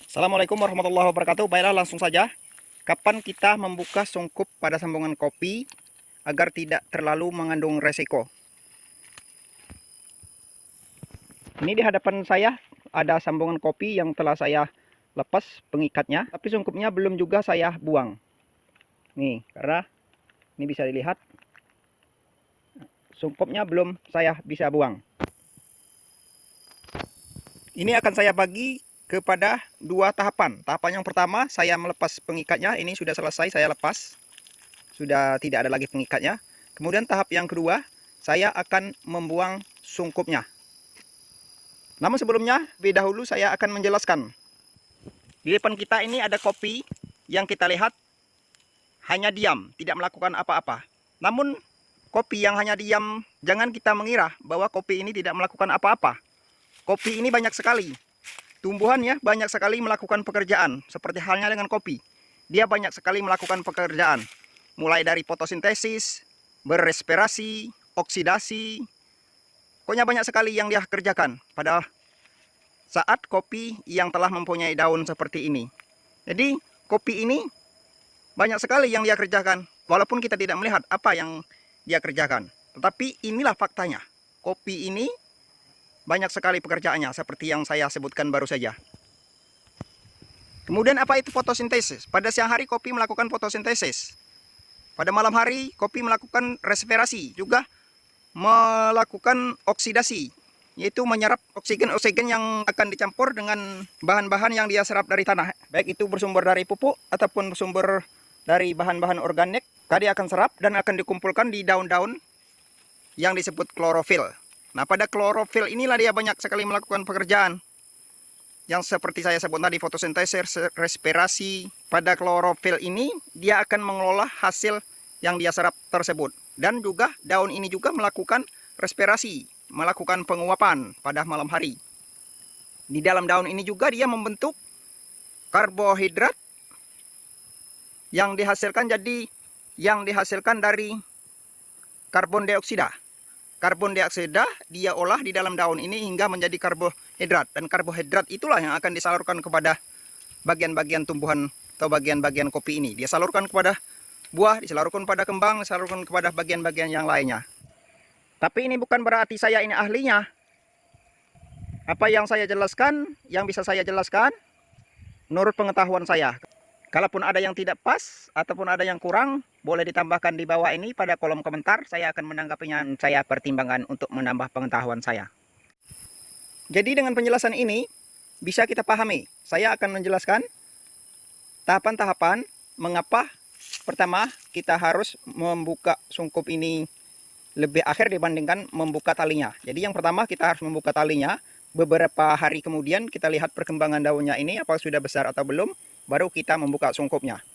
Assalamualaikum warahmatullahi wabarakatuh. Baiklah, langsung saja. Kapan kita membuka sungkup pada sambungan kopi agar tidak terlalu mengandung resiko? Ini di hadapan saya ada sambungan kopi yang telah saya lepas pengikatnya, tapi sungkupnya belum juga saya buang. Nih, karena ini bisa dilihat sungkupnya belum saya bisa buang. Ini akan saya bagi kepada dua tahapan. Tahapan yang pertama, saya melepas pengikatnya. Ini sudah selesai, saya lepas. Sudah tidak ada lagi pengikatnya. Kemudian tahap yang kedua, saya akan membuang sungkupnya. Namun sebelumnya, lebih dahulu saya akan menjelaskan. Di depan kita ini ada kopi yang kita lihat hanya diam, tidak melakukan apa-apa. Namun kopi yang hanya diam, jangan kita mengira bahwa kopi ini tidak melakukan apa-apa. Kopi ini banyak sekali. Tumbuhannya banyak sekali melakukan pekerjaan, seperti halnya dengan kopi. Dia banyak sekali melakukan pekerjaan, mulai dari fotosintesis, berrespirasi, oksidasi. Pokoknya banyak sekali yang dia kerjakan pada saat kopi yang telah mempunyai daun seperti ini. Jadi kopi ini banyak sekali yang dia kerjakan, walaupun kita tidak melihat apa yang dia kerjakan. Tetapi inilah faktanya, kopi ini banyak sekali pekerjaannya seperti yang saya sebutkan baru saja. Kemudian apa itu fotosintesis? Pada siang hari kopi melakukan fotosintesis. Pada malam hari kopi melakukan respirasi, juga melakukan oksidasi, yaitu menyerap oksigen-oksigen yang akan dicampur dengan bahan-bahan yang dia serap dari tanah. Baik itu bersumber dari pupuk ataupun bersumber dari bahan-bahan organik, dia akan serap dan akan dikumpulkan di daun-daun yang disebut klorofil. Nah, pada klorofil inilah dia banyak sekali melakukan pekerjaan. Yang seperti saya sebut tadi, fotosintesis, respirasi. Pada klorofil ini, dia akan mengelola hasil yang dia serap tersebut. Dan juga daun ini juga melakukan respirasi, melakukan penguapan pada malam hari. Di dalam daun ini juga dia membentuk karbohidrat yang dihasilkan dari karbon dioksida. Karbon dioksida dia olah di dalam daun ini hingga menjadi karbohidrat. Dan karbohidrat itulah yang akan disalurkan kepada bagian-bagian tumbuhan atau bagian-bagian kopi ini. Dia salurkan kepada buah, disalurkan pada kembang, disalurkan kepada bagian-bagian yang lainnya. Tapi ini bukan berarti saya ini ahlinya. Apa yang saya jelaskan, yang bisa saya jelaskan menurut pengetahuan saya. Kalaupun ada yang tidak pas ataupun ada yang kurang, boleh ditambahkan di bawah ini pada kolom komentar. Saya akan menanggapinya dan saya pertimbangkan untuk menambah pengetahuan saya. Jadi dengan penjelasan ini bisa kita pahami. Saya akan menjelaskan tahapan-tahapan mengapa pertama kita harus membuka sungkup ini lebih akhir dibandingkan membuka talinya. Jadi yang pertama kita harus membuka talinya. Beberapa hari kemudian kita lihat perkembangan daunnya ini apakah sudah besar atau belum, baru kita membuka sungkupnya.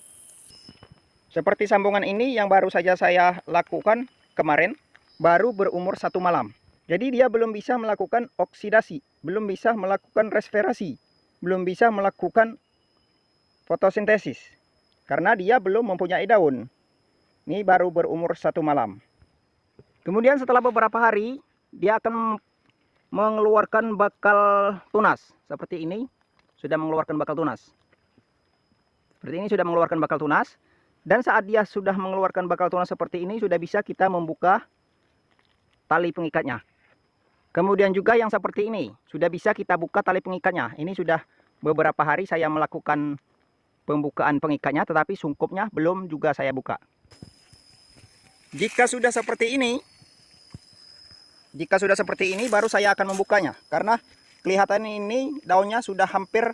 Seperti sambungan ini yang baru saja saya lakukan kemarin, baru berumur 1 malam. Jadi dia belum bisa melakukan oksidasi, belum bisa melakukan respirasi, belum bisa melakukan fotosintesis, karena dia belum mempunyai daun. Ini baru berumur 1 malam. Kemudian setelah beberapa hari, dia akan mengeluarkan bakal tunas. Seperti ini, sudah mengeluarkan bakal tunas. Seperti ini sudah mengeluarkan bakal tunas. Dan saat dia sudah mengeluarkan bakal tunas seperti ini, sudah bisa kita membuka tali pengikatnya. Kemudian juga yang seperti ini, sudah bisa kita buka tali pengikatnya. Ini sudah beberapa hari saya melakukan pembukaan pengikatnya, tetapi sungkupnya belum juga saya buka. Jika sudah seperti ini, baru saya akan membukanya. Karena kelihatan ini daunnya sudah hampir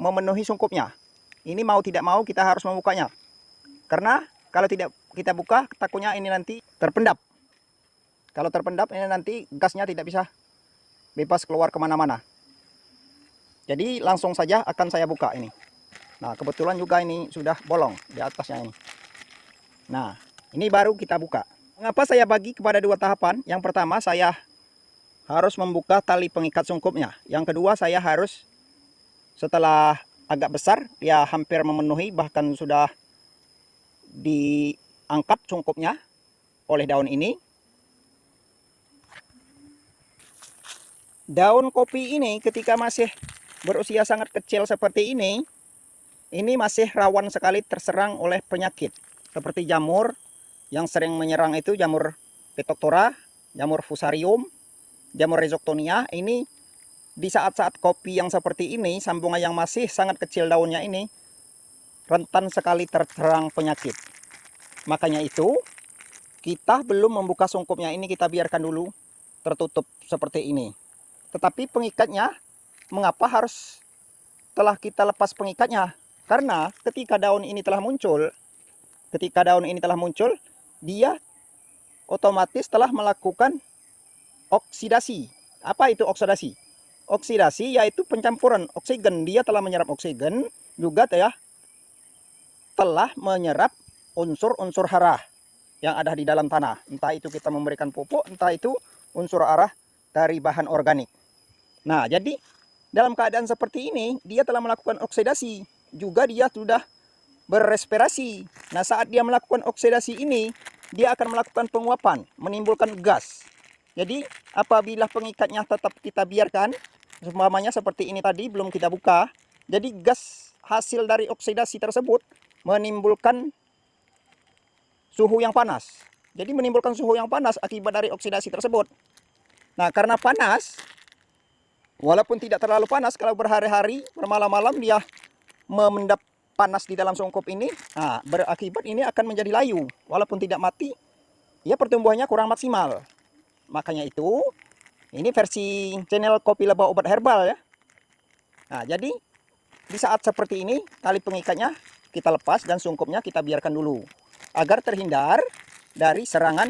memenuhi sungkupnya. Ini mau tidak mau kita harus membukanya. Karena kalau tidak kita buka, takutnya ini nanti terpendap. Kalau terpendap, ini nanti gasnya tidak bisa bebas keluar kemana-mana. Jadi langsung saja akan saya buka ini. Nah, kebetulan juga ini sudah bolong di atasnya ini. Nah, ini baru kita buka. Mengapa saya bagi kepada dua tahapan? Yang pertama, saya harus membuka tali pengikat sungkupnya. Yang kedua, saya harus setelah agak besar, dia hampir memenuhi, bahkan sudah diangkat sungkupnya oleh daun ini. Daun kopi ini ketika masih berusia sangat kecil seperti ini masih rawan sekali terserang oleh penyakit. Seperti jamur yang sering menyerang itu jamur Phytophthora, jamur Fusarium, jamur Rhizoctonia. Ini di saat-saat kopi yang seperti ini, sambungan yang masih sangat kecil daunnya ini, rentan sekali terserang penyakit. Makanya itu, kita belum membuka sungkupnya ini, kita biarkan dulu tertutup seperti ini. Tetapi pengikatnya, mengapa harus telah kita lepas pengikatnya? Karena ketika daun ini telah muncul, dia otomatis telah melakukan oksidasi. Apa itu oksidasi? Oksidasi yaitu pencampuran oksigen. Dia telah menyerap oksigen, juga telah menyerap unsur-unsur hara yang ada di dalam tanah. Entah itu kita memberikan pupuk, entah itu unsur hara dari bahan organik. Nah, jadi dalam keadaan seperti ini, dia telah melakukan oksidasi. Juga dia sudah berrespirasi. Nah, saat dia melakukan oksidasi ini, dia akan melakukan penguapan, menimbulkan gas. Jadi, apabila pengikatnya tetap kita biarkan, umpamanya seperti ini tadi, belum kita buka, jadi gas hasil dari oksidasi tersebut menimbulkan suhu yang panas. Jadi menimbulkan suhu yang panas akibat dari oksidasi tersebut. Nah, karena panas, walaupun tidak terlalu panas, kalau berhari-hari, bermalam-malam dia memendap panas di dalam sungkup ini, nah, berakibat ini akan menjadi layu. Walaupun tidak mati, ya pertumbuhannya kurang maksimal. Makanya itu, ini versi channel Kopi Lebah Obat Herbal ya. Nah, jadi di saat seperti ini, tali pengikatnya kita lepas dan sungkupnya kita biarkan dulu. Agar terhindar dari serangan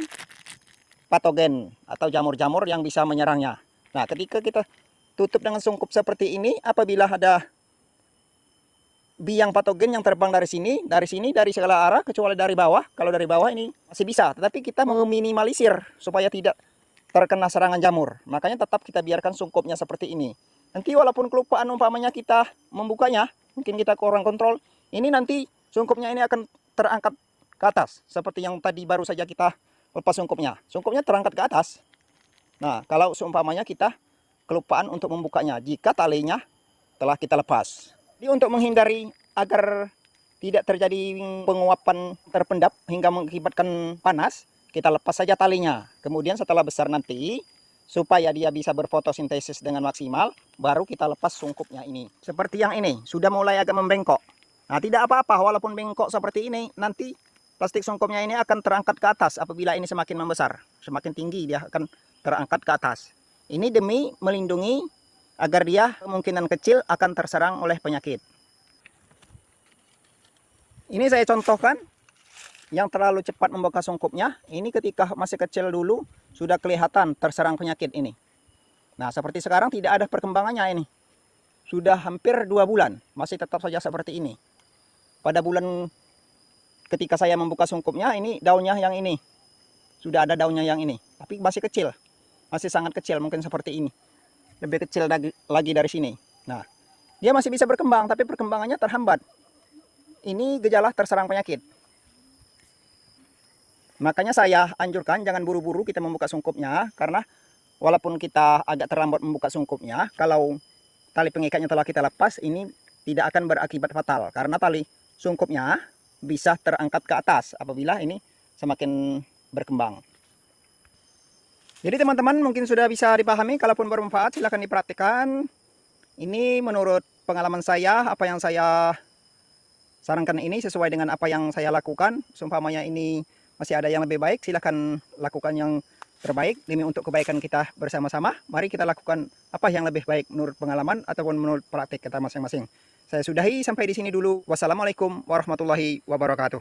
patogen atau jamur-jamur yang bisa menyerangnya. Nah, ketika kita tutup dengan sungkup seperti ini, apabila ada biang patogen yang terbang dari sini, dari segala arah, kecuali dari bawah. Kalau dari bawah ini masih bisa, tetapi kita meminimalisir supaya tidak terkena serangan jamur. Makanya tetap kita biarkan sungkupnya seperti ini. Nanti walaupun kelupaan umpamanya kita membukanya, mungkin kita kurang kontrol, ini nanti sungkupnya ini akan terangkat ke atas. Seperti yang tadi baru saja kita lepas sungkupnya. Sungkupnya terangkat ke atas. Nah, kalau seumpamanya kita kelupaan untuk membukanya, jika talinya telah kita lepas. Jadi untuk menghindari agar tidak terjadi penguapan terpendap hingga mengakibatkan panas, kita lepas saja talinya. Kemudian setelah besar nanti, supaya dia bisa berfotosintesis dengan maksimal, baru kita lepas sungkupnya ini. Seperti yang ini, sudah mulai agak membengkok. Nah, tidak apa-apa, walaupun bengkok seperti ini, nanti plastik sungkupnya ini akan terangkat ke atas apabila ini semakin membesar. Semakin tinggi dia akan terangkat ke atas. Ini demi melindungi agar dia kemungkinan kecil akan terserang oleh penyakit. Ini saya contohkan yang terlalu cepat membuka sungkupnya. Ini ketika masih kecil dulu sudah kelihatan terserang penyakit ini. Nah, seperti sekarang tidak ada perkembangannya ini. Sudah hampir 2 bulan masih tetap saja seperti ini. Pada bulan ketika saya membuka sungkupnya, ini daunnya yang ini. Sudah ada daunnya yang ini, tapi masih kecil. Masih sangat kecil, mungkin seperti ini. Lebih kecil lagi dari sini. Nah, dia masih bisa berkembang, tapi perkembangannya terhambat. Ini gejala terserang penyakit. Makanya saya anjurkan jangan buru-buru kita membuka sungkupnya, karena walaupun kita agak terlambat membuka sungkupnya, kalau tali pengikatnya telah kita lepas, ini tidak akan berakibat fatal, karena tali sungkupnya bisa terangkat ke atas apabila ini semakin berkembang. Jadi teman-teman mungkin sudah bisa dipahami, kalaupun bermanfaat silahkan diperhatikan. Ini menurut pengalaman saya, apa yang saya sarankan ini sesuai dengan apa yang saya lakukan. Seumpamanya ini masih ada yang lebih baik, silahkan lakukan yang terbaik demi untuk kebaikan kita bersama-sama. Mari kita lakukan apa yang lebih baik menurut pengalaman ataupun menurut praktik kita masing-masing. Saya sudahi sampai di sini dulu. Wassalamualaikum warahmatullahi wabarakatuh.